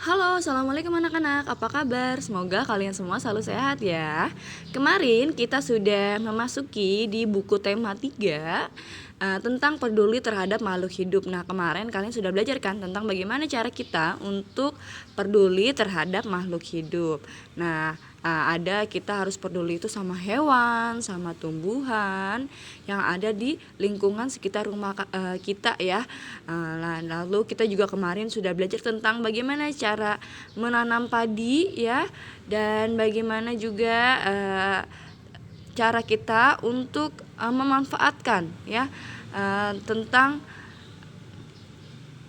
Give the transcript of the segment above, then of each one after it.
Halo, assalamualaikum anak-anak. Apa kabar? Semoga kalian semua selalu sehat ya. Kemarin kita sudah memasuki di buku tema 3 tentang peduli terhadap makhluk hidup. Nah, kemarin kalian sudah belajar kan tentang bagaimana cara kita untuk peduli terhadap makhluk hidup. Nah, ada kita harus peduli itu sama hewan, sama tumbuhan yang ada di lingkungan sekitar rumah kita ya. Lalu kita juga kemarin sudah belajar tentang bagaimana cara menanam padi ya, dan bagaimana juga cara kita untuk memanfaatkan ya tentang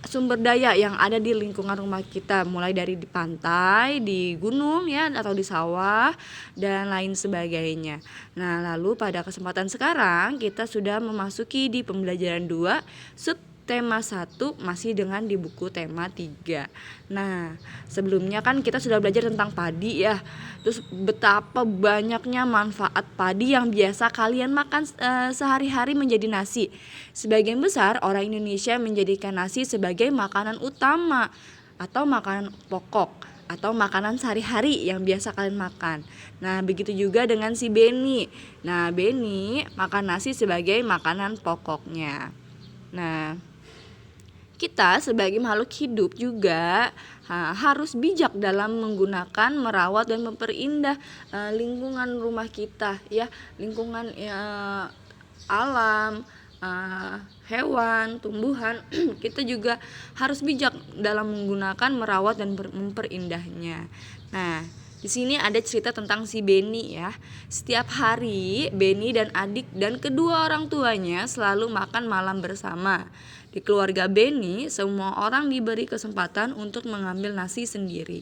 sumber daya yang ada di lingkungan rumah kita, mulai dari di pantai, di gunung ya, atau di sawah dan lain sebagainya. Nah, lalu pada kesempatan sekarang kita sudah memasuki di pembelajaran 2 tema 1 masih dengan di buku tema 3. Nah, sebelumnya kan kita sudah belajar tentang padi ya. Terus betapa banyaknya manfaat padi yang biasa kalian makan sehari-hari menjadi nasi. Sebagian besar orang Indonesia menjadikan nasi sebagai makanan utama atau makanan pokok atau makanan sehari-hari yang biasa kalian makan. Nah, begitu juga dengan si Beni. Nah, Beni makan nasi sebagai makanan pokoknya. Nah, kita sebagai makhluk hidup juga harus bijak dalam menggunakan, merawat dan memperindah lingkungan rumah kita ya, lingkungan alam, hewan, tumbuhan. Kita juga harus bijak dalam menggunakan, merawat dan memperindahnya. Nah, di sini ada cerita tentang si Beni ya. Setiap hari Beni dan adik dan kedua orang tuanya selalu makan malam bersama. Di keluarga Beni, semua orang diberi kesempatan untuk mengambil nasi sendiri.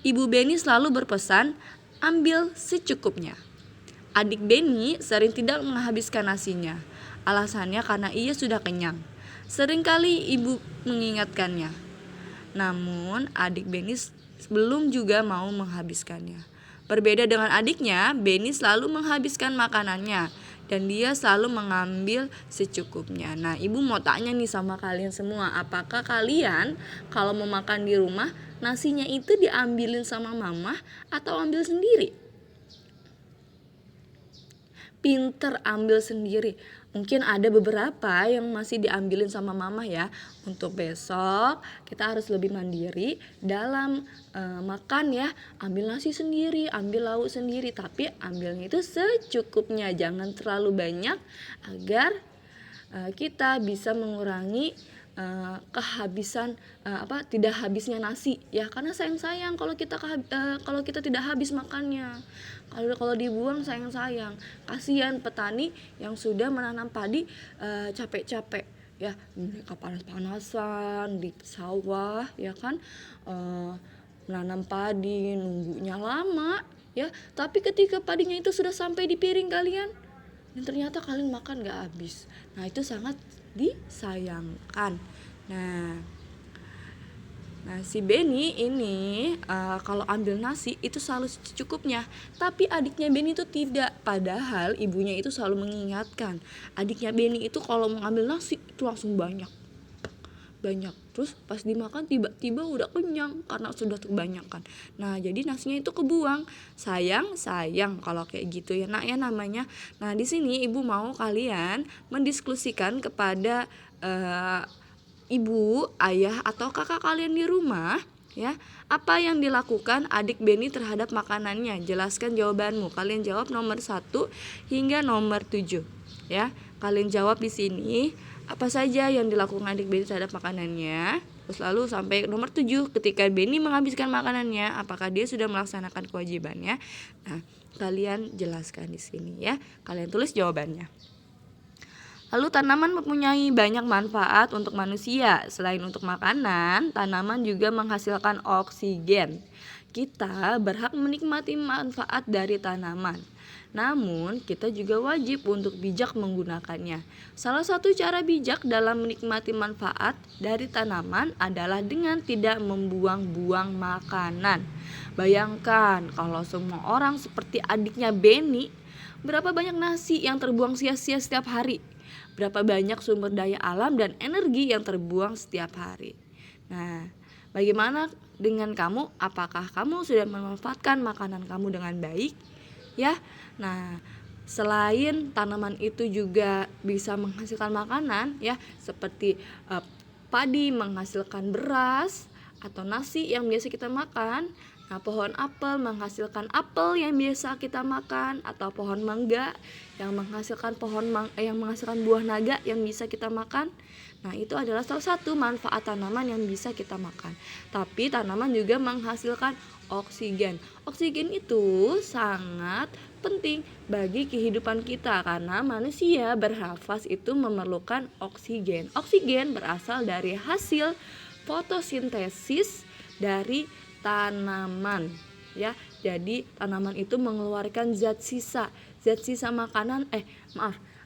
Ibu Beni selalu berpesan, ambil secukupnya. Adik Beni sering tidak menghabiskan nasinya. Alasannya karena ia sudah kenyang. Seringkali ibu mengingatkannya. Namun adik Beni belum juga mau menghabiskannya. Berbeda dengan adiknya, Beni selalu menghabiskan makanannya dan dia selalu mengambil secukupnya. Nah, ibu mau tanya nih sama kalian semua, apakah kalian kalau mau makan di rumah nasinya itu diambilin sama mama atau ambil sendiri? Pinter ambil sendiri. Mungkin ada beberapa yang masih diambilin sama mama ya. Untuk besok kita harus lebih mandiri dalam makan ya. Ambil nasi sendiri, ambil lauk sendiri, tapi ambilnya itu secukupnya, jangan terlalu banyak agar kita bisa mengurangi kehabisan tidak habisnya nasi ya, karena sayang kalau kita tidak habis makannya. Kalau dibuang sayang, kasihan petani yang sudah menanam padi capek-capek ya, mereka panas-panasan di sawah ya kan, menanam padi nunggunya lama ya, tapi ketika padinya itu sudah sampai di piring kalian dan ternyata kalian makan gak habis. Nah, itu sangat disayangkan. Nah, si Beni ini kalau ambil nasi itu selalu secukupnya, tapi adiknya Beni itu tidak. Padahal ibunya itu selalu mengingatkan. Adiknya Beni itu kalau mengambil nasi itu langsung banyak. Terus pas dimakan tiba-tiba udah kenyang karena sudah kebanyakan. Nah, jadi nasinya itu kebuang. Sayang kalau kayak gitu ya nak ya namanya. Nah, di sini ibu mau kalian mendiskusikan kepada ibu, ayah atau kakak kalian di rumah ya, apa yang dilakukan adik Beni terhadap makanannya. Jelaskan jawabanmu. Kalian jawab nomor 1 hingga nomor 7 ya. Kalian jawab di sini apa saja yang dilakukan adik Beni terhadap makanannya. Terus lalu sampai nomor 7, ketika Beni menghabiskan makanannya, apakah dia sudah melaksanakan kewajibannya? Nah, kalian jelaskan di sini ya. Kalian tulis jawabannya. Lalu tanaman mempunyai banyak manfaat untuk manusia. Selain untuk makanan, tanaman juga menghasilkan oksigen. Kita berhak menikmati manfaat dari tanaman. Namun, kita juga wajib untuk bijak menggunakannya. Salah satu cara bijak dalam menikmati manfaat dari tanaman adalah dengan tidak membuang-buang makanan. Bayangkan kalau semua orang seperti adiknya Beni, berapa banyak nasi yang terbuang sia-sia setiap hari? Berapa banyak sumber daya alam dan energi yang terbuang setiap hari? Nah, bagaimana dengan kamu, apakah kamu sudah memanfaatkan makanan kamu dengan baik ya. Nah, selain tanaman itu juga bisa menghasilkan makanan ya, seperti padi menghasilkan beras atau nasi yang biasa kita makan. Nah, pohon apel menghasilkan apel yang biasa kita makan, atau pohon mangga yang menghasilkan yang menghasilkan buah naga yang bisa kita makan. Nah, itu adalah salah satu manfaat tanaman yang bisa kita makan. Tapi tanaman juga menghasilkan oksigen. Oksigen itu sangat penting bagi kehidupan kita karena manusia bernafas itu memerlukan oksigen. Oksigen berasal dari hasil fotosintesis dari tanaman ya. Jadi tanaman itu mengeluarkan zat sisa makanan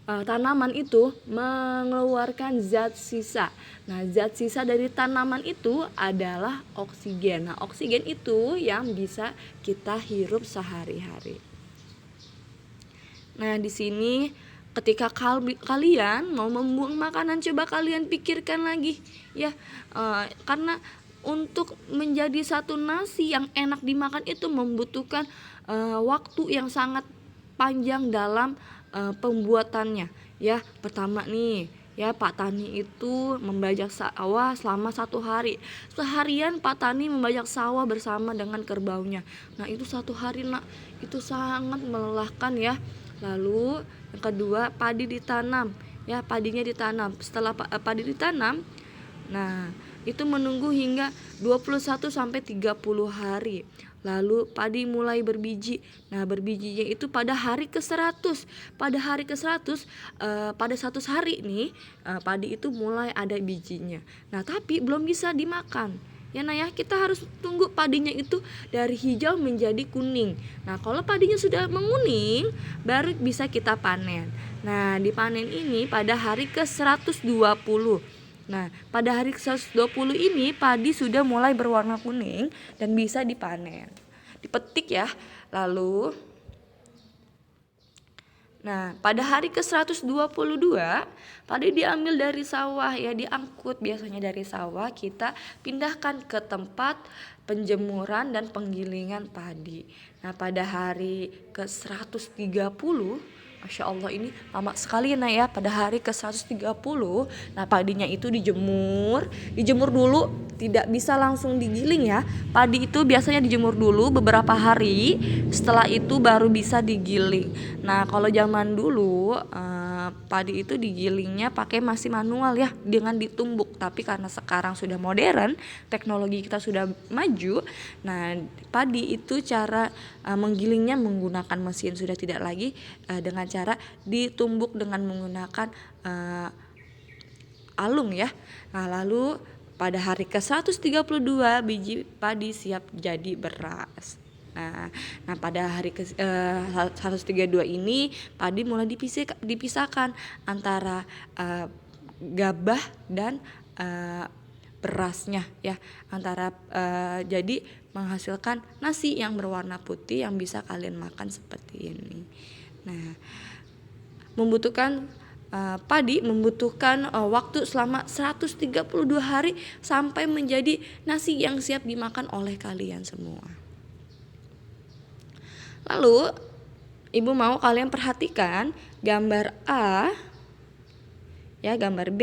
tanaman itu mengeluarkan zat sisa. Nah, zat sisa dari tanaman itu adalah oksigen. Nah, oksigen itu yang bisa kita hirup sehari-hari. Nah, di sini ketika kalian mau membuang makanan, coba kalian pikirkan lagi ya, karena untuk menjadi satu nasi yang enak dimakan itu membutuhkan waktu yang sangat panjang dalam pembuatannya ya. Pertama nih ya, Pak Tani itu membajak sawah selama 1 hari. Seharian Pak Tani membajak sawah bersama dengan kerbaunya. Nah, itu 1 hari nak, itu sangat melelahkan ya. Lalu yang kedua, padi ditanam ya, padinya ditanam. Setelah padi ditanam, nah itu menunggu hingga 21 sampai 30 hari. Lalu padi mulai berbiji. Nah, berbijinya itu pada hari ke-100. Pada hari ke-100 pada 100 hari nih padi itu mulai ada bijinya. Nah, tapi belum bisa dimakan. Ya, nah ya, kita harus tunggu padinya itu dari hijau menjadi kuning. Nah, kalau padinya sudah menguning baru bisa kita panen. Nah, dipanen ini pada hari ke-120. Nah, pada hari ke-120 ini padi sudah mulai berwarna kuning dan bisa dipanen. Dipetik ya. Lalu pada hari ke-122 padi diambil dari sawah ya, diangkut biasanya dari sawah, kita pindahkan ke tempat penjemuran dan penggilingan padi. Nah, pada hari ke-130, Masya Allah ini lama sekali ya, pada hari ke-130 nah padinya itu dijemur dulu, tidak bisa langsung digiling ya. Padi itu biasanya dijemur dulu beberapa hari, setelah itu baru bisa digiling. Nah, kalau zaman dulu padi itu digilingnya pakai masih manual ya, dengan ditumbuk. Tapi karena sekarang sudah modern, teknologi kita sudah maju, nah padi itu cara menggilingnya menggunakan mesin, sudah tidak lagi dengan cara ditumbuk dengan menggunakan alung ya. Nah, lalu pada hari ke-132 biji padi siap jadi beras. Nah pada hari ke-132 ini padi mulai dipisahkan antara gabah dan berasnya ya, antara jadi menghasilkan nasi yang berwarna putih yang bisa kalian makan seperti ini. Nah, padi membutuhkan waktu selama 132 hari sampai menjadi nasi yang siap dimakan oleh kalian semua. Lalu ibu mau kalian perhatikan gambar A ya, gambar B,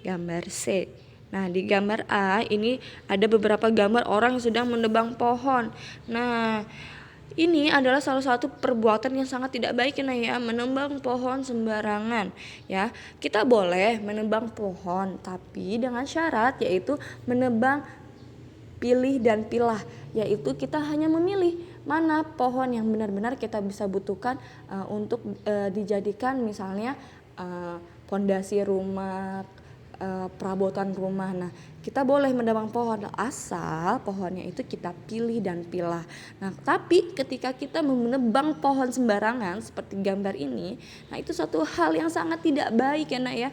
gambar C. Nah, di gambar A ini ada beberapa gambar orang yang sedang menebang pohon. Nah, ini adalah salah satu perbuatan yang sangat tidak baik ya, menebang pohon sembarangan ya. Kita boleh menebang pohon tapi dengan syarat, yaitu menebang pilih dan pilah, yaitu kita hanya memilih mana pohon yang benar-benar kita bisa butuhkan untuk dijadikan misalnya fondasi rumah, perabotan rumah. Nah, kita boleh menebang pohon asal pohonnya itu kita pilih dan pilah. Nah, tapi ketika kita menebang pohon sembarangan seperti gambar ini, nah itu satu hal yang sangat tidak baik ya nak ya.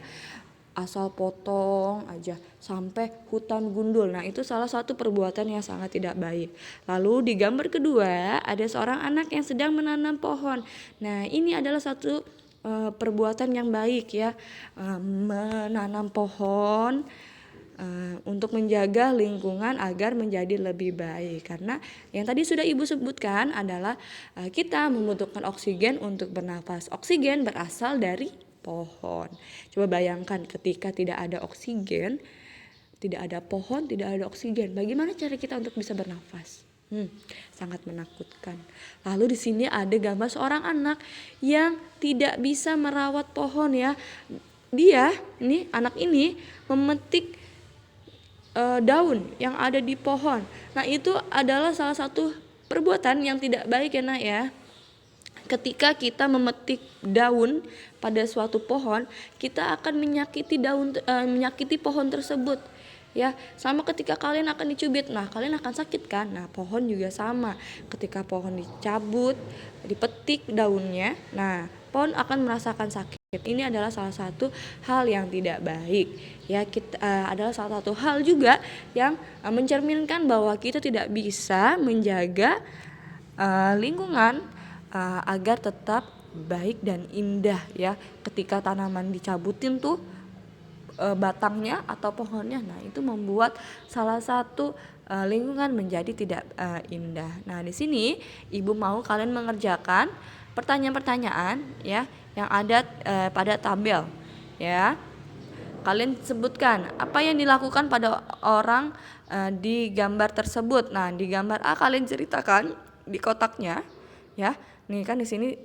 Asal potong aja sampai hutan gundul. Nah, itu salah satu perbuatan yang sangat tidak baik. Lalu di gambar kedua ada seorang anak yang sedang menanam pohon. Nah, ini adalah satu perbuatan yang baik ya, menanam pohon untuk menjaga lingkungan agar menjadi lebih baik. Karena yang tadi sudah Ibu sebutkan adalah kita membutuhkan oksigen untuk bernafas. Oksigen berasal dari pohon. Coba bayangkan ketika tidak ada oksigen, tidak ada pohon, tidak ada oksigen. Bagaimana cara kita untuk bisa bernafas? Sangat menakutkan. Lalu di sini ada gambar seorang anak yang tidak bisa merawat pohon ya. Dia, anak ini memetik daun yang ada di pohon. Nah, itu adalah salah satu perbuatan yang tidak baik ya Nak ya. Ketika kita memetik daun pada suatu pohon, kita akan menyakiti pohon tersebut. Ya, sama ketika kalian akan dicubit, nah kalian akan sakit kan? Nah, pohon juga sama. Ketika pohon dicabut, dipetik daunnya, nah pohon akan merasakan sakit. Ini adalah salah satu hal yang tidak baik. Ya, adalah salah satu hal juga yang mencerminkan bahwa kita tidak bisa menjaga lingkungan agar tetap baik dan indah ya. Ketika tanaman dicabutin tuh batangnya atau pohonnya, nah itu membuat salah satu lingkungan menjadi tidak indah. Nah, di sini Ibu mau kalian mengerjakan pertanyaan-pertanyaan ya yang ada pada tabel ya. Kalian sebutkan apa yang dilakukan pada orang di gambar tersebut. Nah, di gambar A kalian ceritakan di kotaknya ya. Nih kan di sini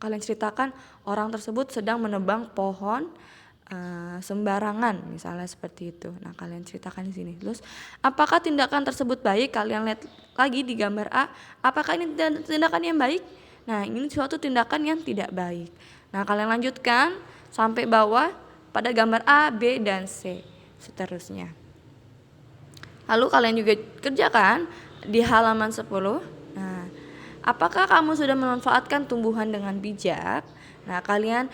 kalian ceritakan orang tersebut sedang menebang pohon sembarangan, misalnya seperti itu. Nah, kalian ceritakan di sini. Terus, apakah tindakan tersebut baik? Kalian lihat lagi di gambar A, apakah ini tindakan yang baik? Nah, ini suatu tindakan yang tidak baik. Nah, kalian lanjutkan sampai bawah pada gambar A, B, dan C, seterusnya. Lalu kalian juga kerjakan di halaman 10. Nah, apakah kamu sudah memanfaatkan tumbuhan dengan bijak? Nah, kalian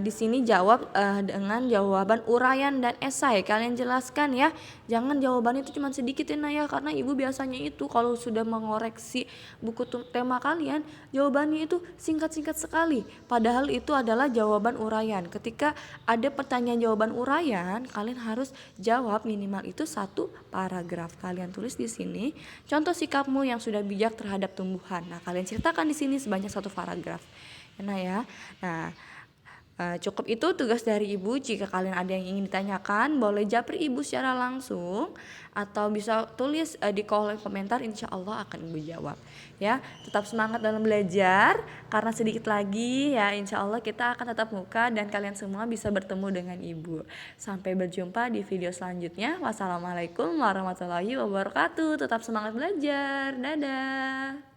di sini jawab dengan jawaban uraian dan esai. Kalian jelaskan ya. Jangan jawabannya itu cuma sedikit ya Nak ya, karena Ibu biasanya itu kalau sudah mengoreksi buku tema kalian, jawabannya itu singkat-singkat sekali. Padahal itu adalah jawaban uraian. Ketika ada pertanyaan jawaban uraian, kalian harus jawab minimal itu 1 paragraf. Kalian tulis di sini contoh sikapmu yang sudah bijak terhadap tumbuhan. Nah, kalian ceritakan di sini sebanyak 1 paragraf. Nah ya, cukup itu tugas dari Ibu. Jika kalian ada yang ingin ditanyakan, boleh japri Ibu secara langsung atau bisa tulis di kolom komentar. Insya Allah akan Ibu jawab. Ya, tetap semangat dalam belajar karena sedikit lagi ya, insya Allah kita akan tatap muka dan kalian semua bisa bertemu dengan Ibu. Sampai berjumpa di video selanjutnya. Wassalamualaikum warahmatullahi wabarakatuh. Tetap semangat belajar. Dadah.